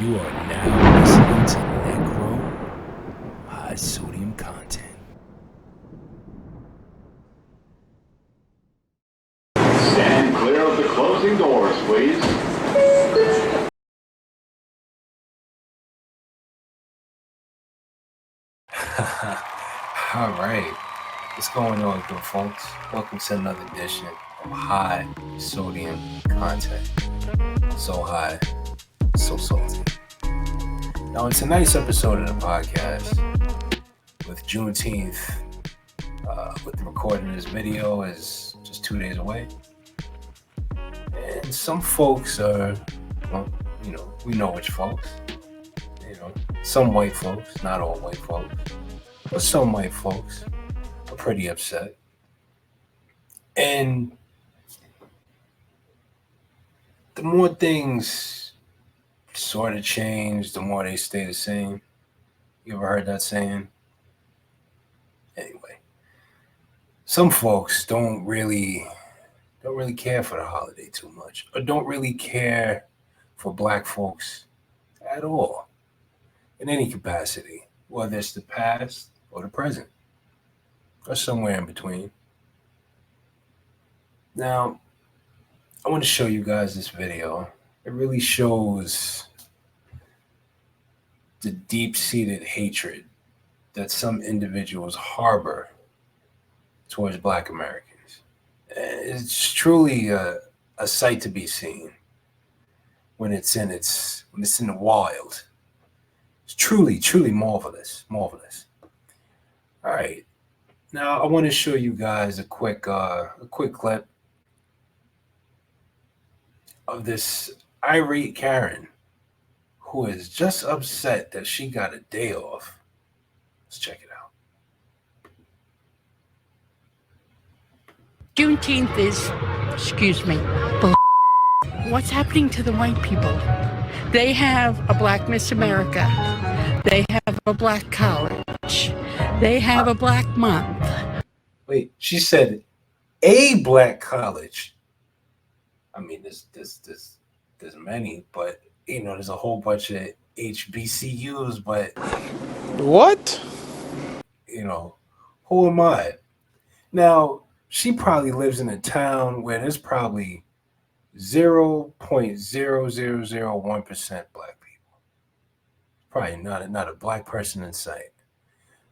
You are now listening to Nyeckro high sodium content. Stand clear of the closing doors, please. All right, what's going on, good folks? Welcome to another edition of high sodium content. So high, so salty. Now, in tonight's episode of the podcast, with Juneteenth, with the recording of this video is just 2 days away. And some folks are, well, we know which folks. Some white folks, not all white folks, but some white folks are pretty upset. And the more things sort of change, the more they stay the same. You ever heard that saying? Anyway, some folks don't really care for the holiday too much, or don't really care for Black folks at all, in any capacity, whether it's the past or the present, or somewhere in between. Now, I want to show you guys this video. It really shows the deep-seated hatred that some individuals harbor towards Black Americans. It's truly a sight to be seen when it's in the wild. It's truly marvelous. All right, now I want to show you guys a quick clip of this irate Karen who is just upset that she got a day off. Let's check it out. Juneteenth is, what's happening to the white people? They have a Black Miss America. They have a Black college. They have a Black month. Wait, she said a Black college. I mean, there's many, but there's a whole bunch of HBCUs, but what? Who am I? Now, she probably lives in a town where there's probably 0.0001% Black people. Probably not a Black person in sight.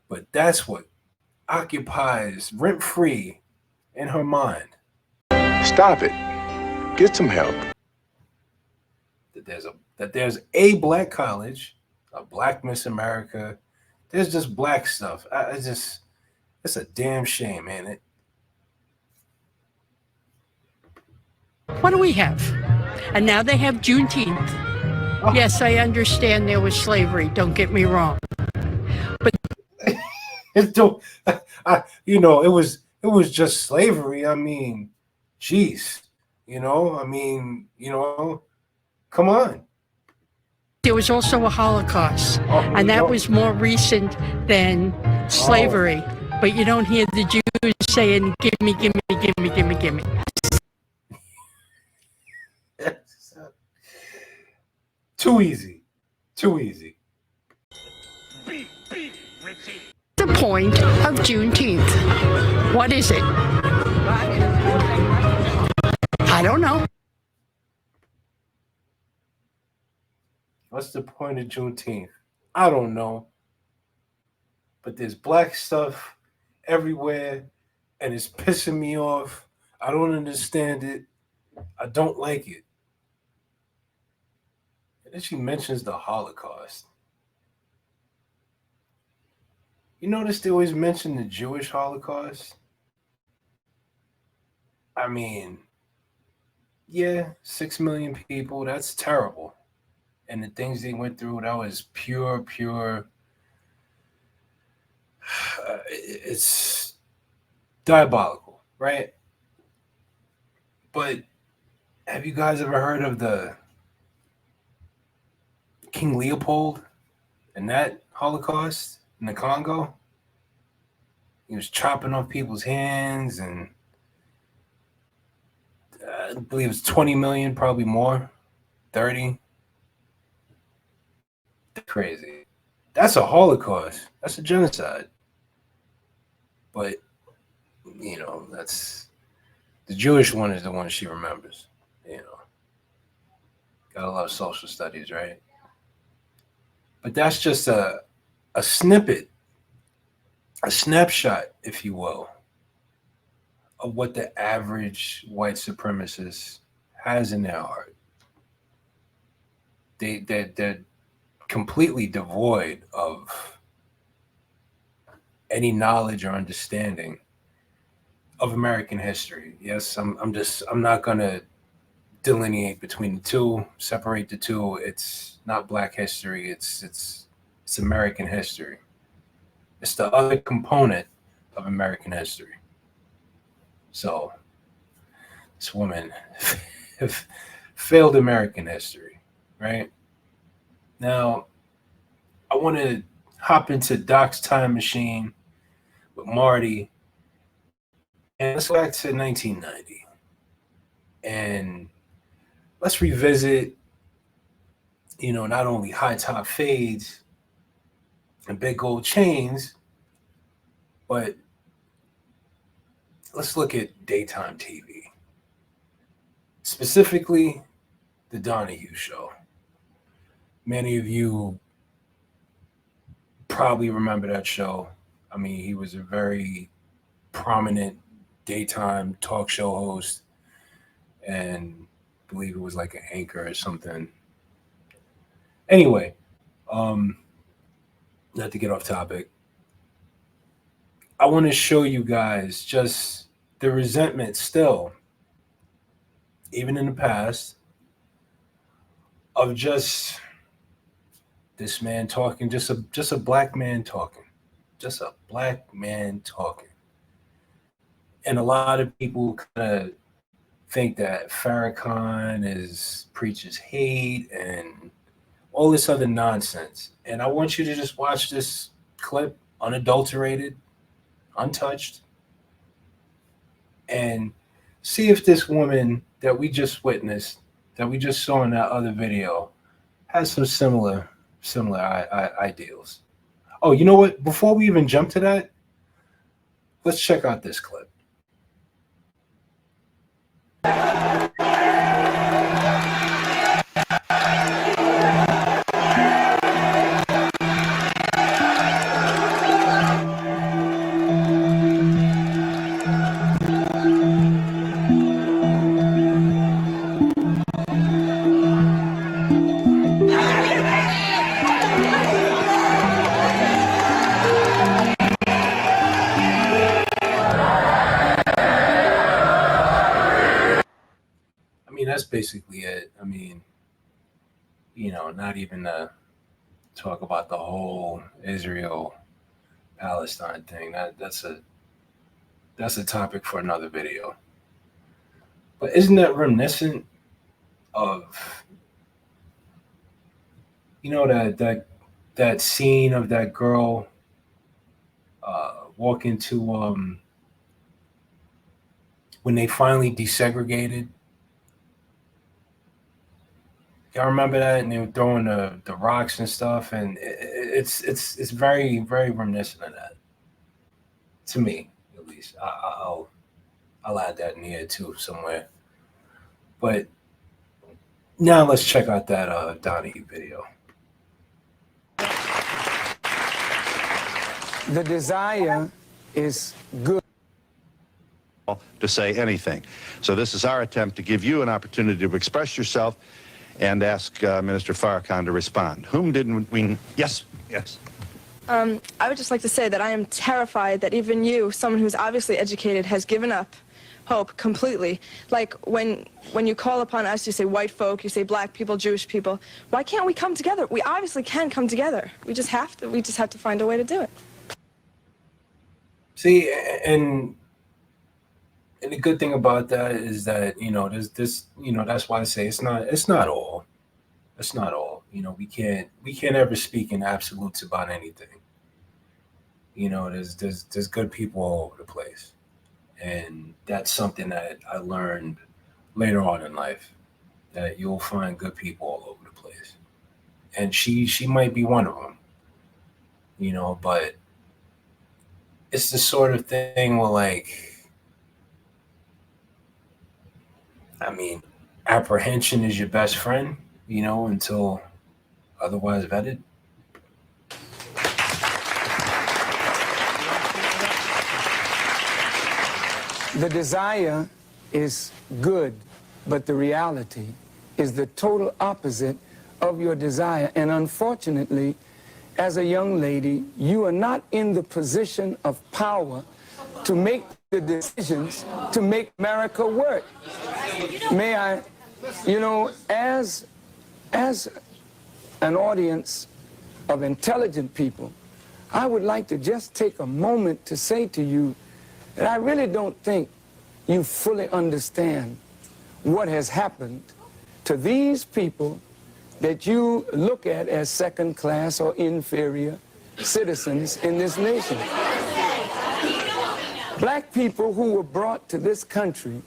But that's what occupies rent-free in her mind. Stop it. Get some help. That there's a Black college, a Black Miss America. There's just Black stuff. It's a damn shame, ain't it? What do we have? And now they have Juneteenth. Oh. Yes, I understand there was slavery. Don't get me wrong. But it was just slavery. I mean, geez, come on. there was also a Holocaust, and that was more recent than slavery. But you don't hear the Jews saying, "Give me, give me, give me, give me, give me." Too easy. The point of Juneteenth. What is it? I don't know. What's the point of Juneteenth? I don't know. But there's Black stuff everywhere, and it's pissing me off. I don't understand it. I don't like it. And then she mentions the Holocaust. You notice they always mention the Jewish Holocaust? I mean, yeah, 6 million people, that's terrible. And the things they went through, that was pure, it's diabolical, right? But have you guys ever heard of the King Leopold and that Holocaust in the Congo? He was chopping off people's hands, and I believe it's 20 million, probably more, 30. crazy. That's a Holocaust. That's a genocide. But, that's the Jewish one is the one she remembers. Gotta love social studies, right? But that's just a snippet, a snapshot, if you will, of what the average white supremacist has in their heart. They're completely devoid of any knowledge or understanding of American history. Yes, I'm not gonna delineate between the two, separate the two. It's not Black history. It's American history. It's the other component of American history. So this woman failed American history, right? Now, I want to hop into Doc's time machine with Marty, and let's go back to 1990. And let's revisit, not only high top fades and big gold chains, but let's look at daytime TV. Specifically, the Donahue Show. Many of you probably remember that show. I mean, he was a very prominent daytime talk show host, and I believe it was like an anchor or something. Anyway, not to get off topic, I want to show you guys just the resentment still, even in the past, of just this man talking, just a black man talking, just a black man talking. And a lot of people kind of think that Farrakhan preaches hate and all this other nonsense. And I want you to just watch this clip, unadulterated, untouched, and see if this woman that we just witnessed, that we just saw in that other video, has some similar ideals. Oh, you know what? Before we even jump to that, let's check out this clip. That's basically it. I mean, not even to talk about the whole Israel Palestine thing. That's a topic for another video. But isn't that reminiscent of that scene of that girl walking to when they finally desegregated? Y'all remember that? And they were throwing the rocks and stuff, and it's very, very reminiscent of that. To me, at least. I'll add that in here too somewhere. But now let's check out that Donahue video. The desire is good. To say anything. So this is our attempt to give you an opportunity to express yourself and ask Minister Farrakhan to respond. Whom didn't we... Yes, yes. I would just like to say that I am terrified that even you, someone who's obviously educated, has given up hope completely. Like when you call upon us, you say white folk, you say black people, Jewish people. Why can't we come together? We obviously can come together. We just have to find a way to do it. See, and the good thing about that is that, there's this, that's why I say it's not all. It's not all. We can't ever speak in absolutes about anything. There's good people all over the place. And that's something that I learned later on in life, that you'll find good people all over the place. and she might be one of them, you know. But it's the sort of thing where, like, I mean, apprehension is your best friend, you know, until otherwise vetted. The desire is good, but the reality is the total opposite of your desire. And unfortunately, as a young lady, you are not in the position of power to make the decisions to make America work. May I, you know, as an audience of intelligent people, I would like to just take a moment to say to you that I really don't think you fully understand what has happened to these people that you look at as second class or inferior citizens in this nation. Black people who were brought to this country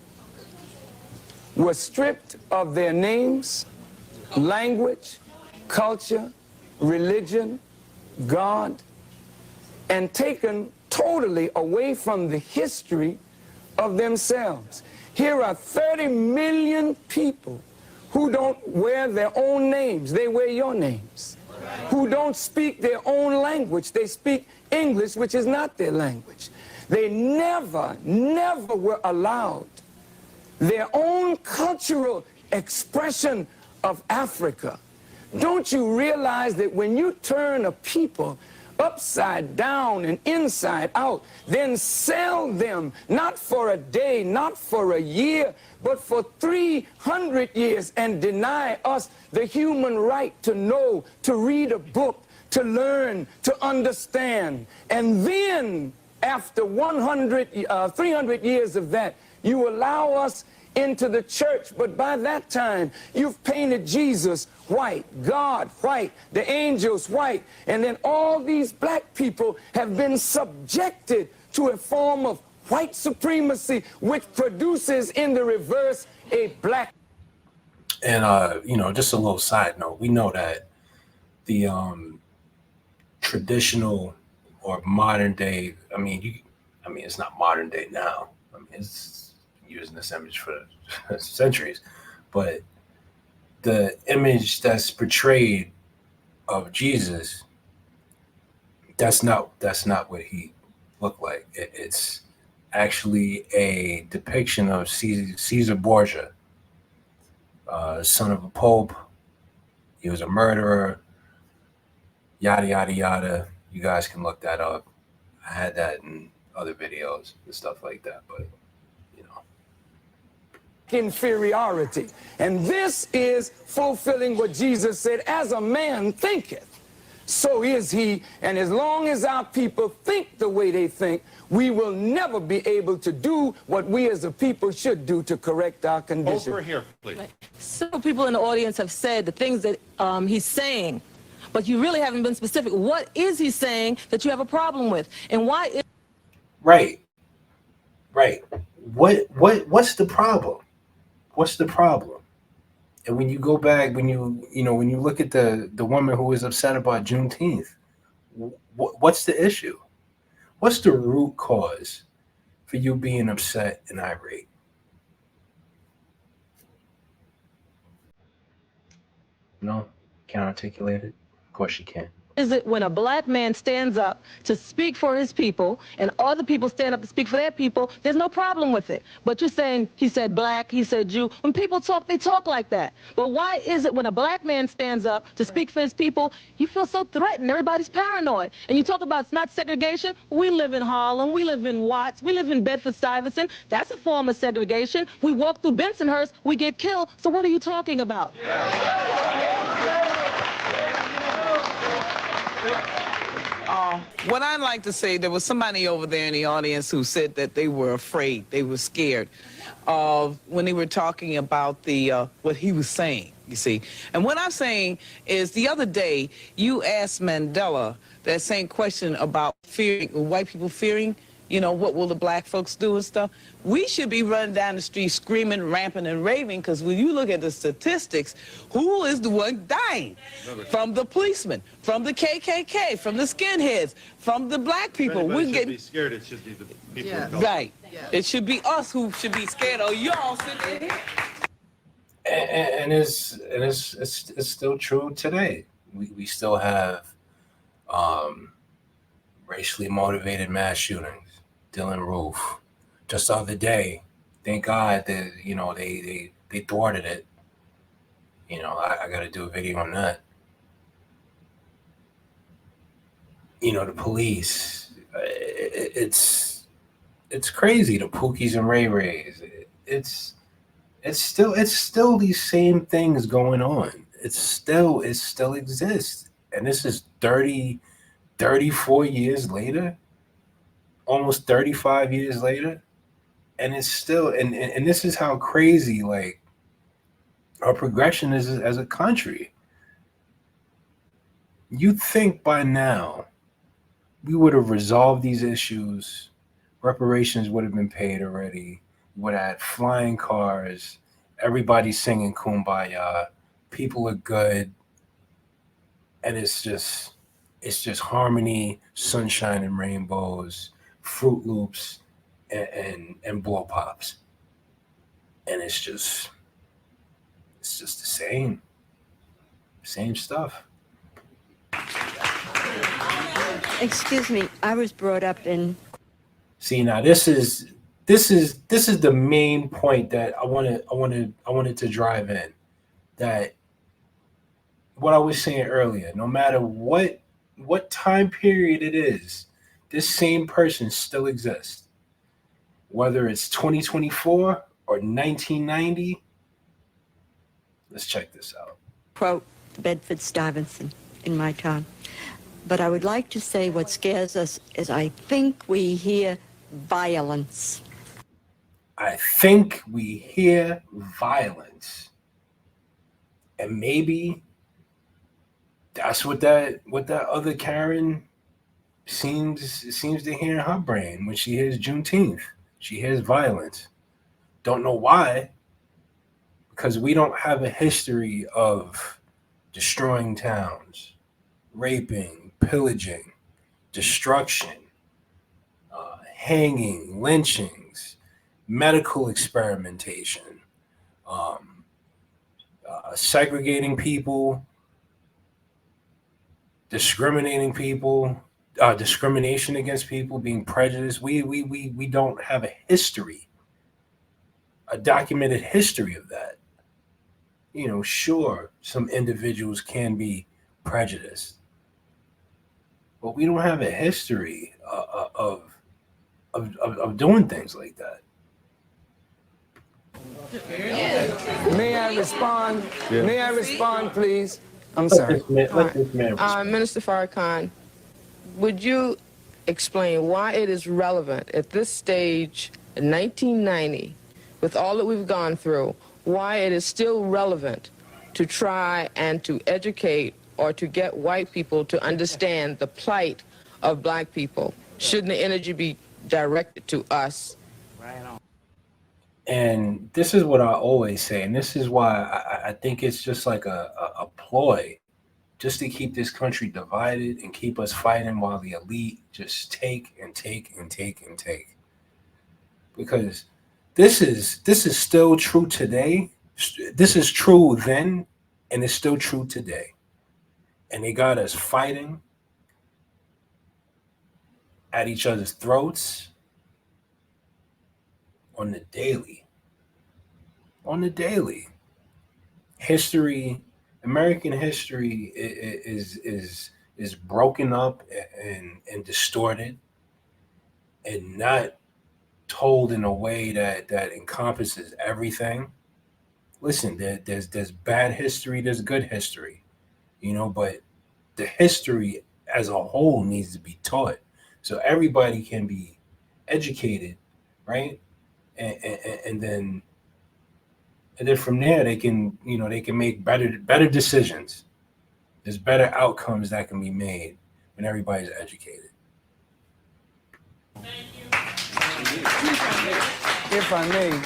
were stripped of their names, language, culture, religion, God, and taken totally away from the history of themselves. Here are 30 million people who don't wear their own names, they wear your names. Who don't speak their own language, they speak English, which is not their language. They never were allowed their own cultural expression of Africa. Don't you realize that when you turn a people upside down and inside out, then sell them not for a day, not for a year, but for 300 years, and deny us the human right to know, to read a book, to learn, to understand. And then after 300 years of that, you allow us into the church, but by that time you've painted Jesus white, God white, the angels white, and then all these black people have been subjected to a form of white supremacy, which produces in the reverse a black. And you know, just a little side note, we know that the traditional or modern day, I mean it's not modern day now, I mean it's using this image for centuries, but the image that's portrayed of Jesus, that's not what he looked like. It's actually a depiction of Caesar Borgia, son of a pope. He was a murderer, yada yada yada. You guys can look that up. I had that in other videos and stuff like that, but inferiority. And this is fulfilling what Jesus said, as a man thinketh, so is he. And as long as our people think the way they think, we will never be able to do what we as a people should do to correct our condition. Over here, please. Several people in the audience have said the things that he's saying, but you really haven't been specific. What is he saying that you have a problem with? And why is... Right. What's the problem? What's the problem? And when you go back, when you look at the woman who was upset about Juneteenth, what's the issue? What's the root cause for you being upset and irate? No, can't articulate it? Of course you can. Is it when a black man stands up to speak for his people and other people stand up to speak for their people, there's no problem with it. But you're saying he said black, he said Jew. When people talk, they talk like that. But why is it when a black man stands up to speak for his people, you feel so threatened, everybody's paranoid? And you talk about it's not segregation. We live in Harlem, we live in Watts, we live in Bedford-Stuyvesant. That's a form of segregation. We walk through Bensonhurst, we get killed. So what are you talking about? What I'd like to say, there was somebody over there in the audience who said that they were afraid, they were scared when they were talking about the what he was saying, you see. And what I'm saying is, the other day you asked Mandela that same question about fearing, white people fearing you know, what will the black folks do and stuff. We should be running down the street screaming, ramping, and raving, because when you look at the statistics, who is the one dying? From the policemen, from the KKK, from the skinheads, from the black people. We're getting be scared. It should be the people of color. right. It should be us who should be scared of y'all sitting here. And it's still true today. We still have racially motivated mass shootings. Dylan Roof. Just the other day, thank God that, you know, they thwarted it. You know, I got to do a video on that. You know, the police. It's crazy. The Pookies and Ray Rays. It's still these same things going on. It still exists. And this is 34 years later, almost 35 years later. And it's still, and this is how crazy, like, our progression is as a country. You'd think by now we would have resolved these issues. Reparations would have been paid already. We would have had flying cars. Everybody singing Kumbaya. People are good. And it's just harmony, sunshine and rainbows, Fruit Loops, and blow pops. And it's just the same stuff. Excuse me, I was brought up in. See, now this is the main point that I wanted to drive in. That what I was saying earlier, no matter what time period it is, this same person still exists. Whether it's 2024 or 1990, let's check this out. Quote Bedford-Stuyvesant in my time. But I would like to say what scares us is I think we hear violence. I think we hear violence. And maybe that's what that other Karen seems to hear in her brain when she hears Juneteenth. She hears violence. Don't know why, because we don't have a history of destroying towns, raping, pillaging, destruction, hanging, lynchings, medical experimentation, segregating people, discriminating people, discrimination against people, being prejudiced. We don't have a history, a documented history of that. You know, sure, some individuals can be prejudiced, but we don't have a history of doing things like that. May I respond? Yeah. May I respond, please? I'm sorry. Let this man Minister Farrakhan, would you explain why it is relevant at this stage in 1990, with all that we've gone through, why it is still relevant to try and to educate or to get white people to understand the plight of black people? Shouldn't the energy be directed to us? Right on. And this is what I always say, and this is why I think it's just like a ploy just to keep this country divided and keep us fighting while the elite just take and take and take and take. Because this is still true today. This is true then, and it's still true today. And they got us fighting at each other's throats on the daily. History, American history is broken up and distorted and not told in a way that encompasses everything. Listen, there's bad history, there's good history, you know, but the history as a whole needs to be taught so everybody can be educated, right? And then from there they can make better decisions. There's better outcomes that can be made when everybody's educated. Thank you. if I may,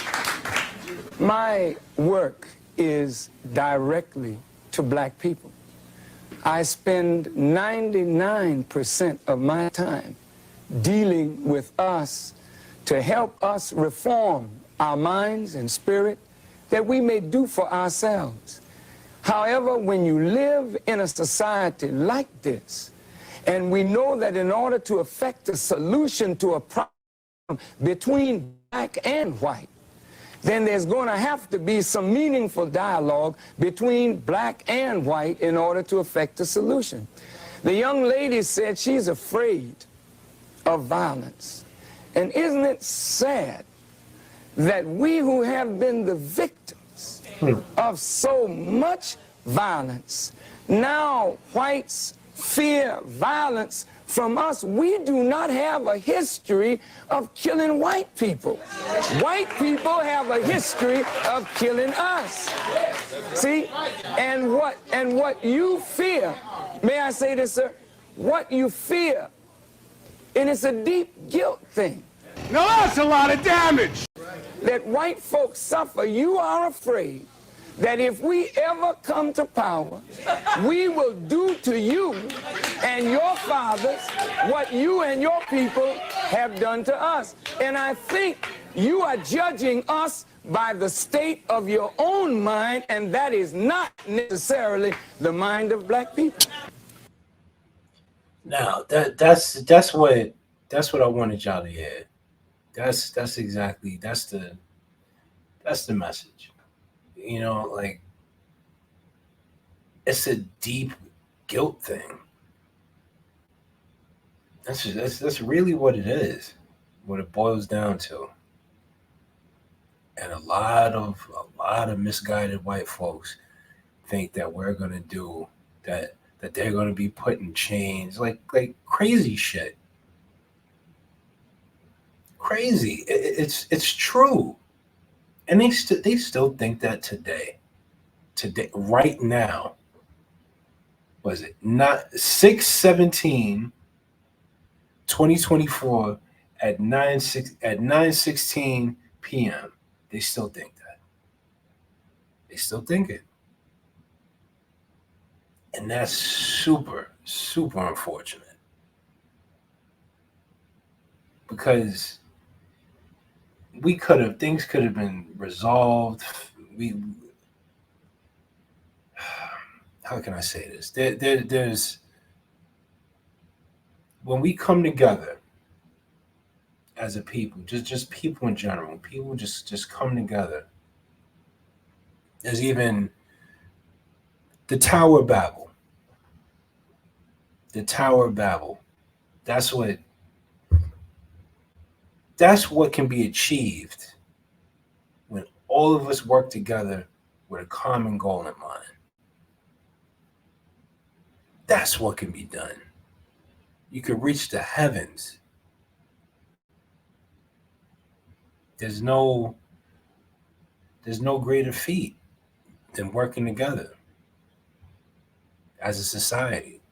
my work is directly to black people. I spend 99% of my time dealing with us to help us reform our minds and spirit that we may do for ourselves. However, when you live in a society like this, and we know that in order to effect a solution to a problem between black and white, then there's going to have to be some meaningful dialogue between black and white in order to effect a solution. The young lady said she's afraid of violence. And isn't it sad that we who have been the victims of so much violence, now whites fear violence from us? We do not have a history of killing white people. White people have a history of killing us. See? And what you fear, may I say this, sir? What you fear, and it's a deep guilt thing. Now that's a lot of damage. That white folks suffer, you are afraid that if we ever come to power, we will do to you and your fathers what you and your people have done to us. And I think you are judging us by the state of your own mind, and that is not necessarily the mind of black people. Now that's what I wanted y'all to hear. That's the message. You know, like, it's a deep guilt thing. That's really what it is, what it boils down to. And a lot of misguided white folks think that we're gonna do that they're gonna be put in chains, like crazy shit. Crazy. It's true. And they still think that today, right now. Was it not 6/17/2024 at 9:16 p.m. They still think that. They still think it. And that's super, super unfortunate. Because things could have been resolved. How can I say this? There's when we come together as a people, just people in general, people just come together. There's even the Tower of Babel. The Tower of Babel. That's what can be achieved when all of us work together with a common goal in mind. That's what can be done. You can reach the heavens. There's no greater feat than working together as a society.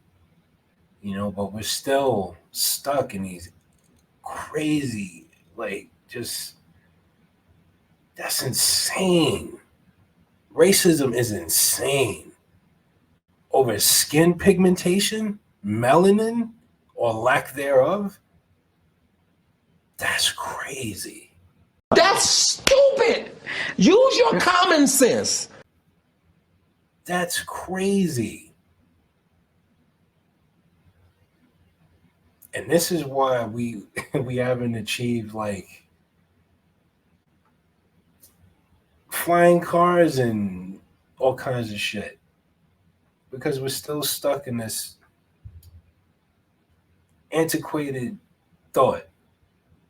You know, but we're still stuck in these crazy, that's insane. Racism is insane. Over skin pigmentation, melanin, or lack thereof. That's crazy. That's stupid. Use your common sense. That's crazy. And this is why we haven't achieved flying cars and all kinds of shit. Because we're still stuck in this antiquated thought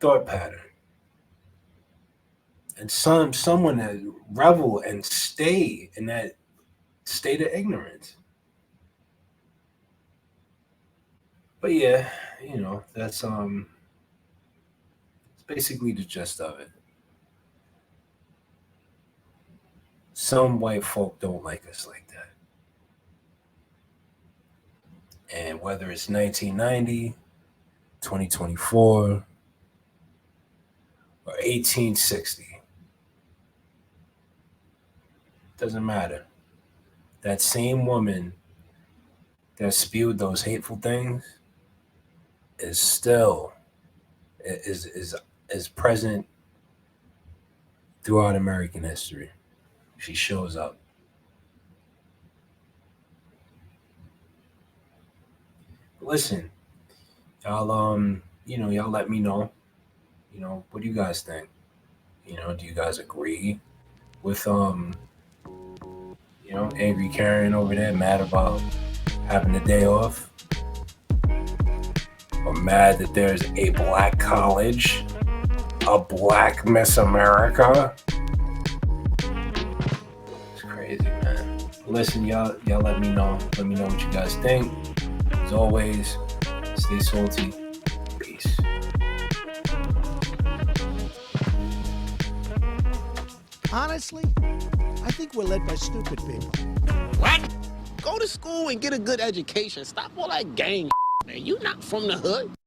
pattern. And someone that revel and stay in that state of ignorance. But yeah, you know, that's it's basically the gist of it. Some white folk don't like us like that. And whether it's 1990, 2024, or 1860. Doesn't matter. That same woman that spewed those hateful things is still is present throughout American history. She shows up. Listen, y'all y'all let me know. What do you guys think? Do you guys agree with Angry Karen over there mad about having the day off? Or mad that there's a black college, a black Miss America? It's crazy, man. Listen, y'all let me know. Let me know what you guys think. As always, stay salty. Peace. Honestly, I think we're led by stupid people. What? Go to school and get a good education. Stop all that gang, man. You not from the hood.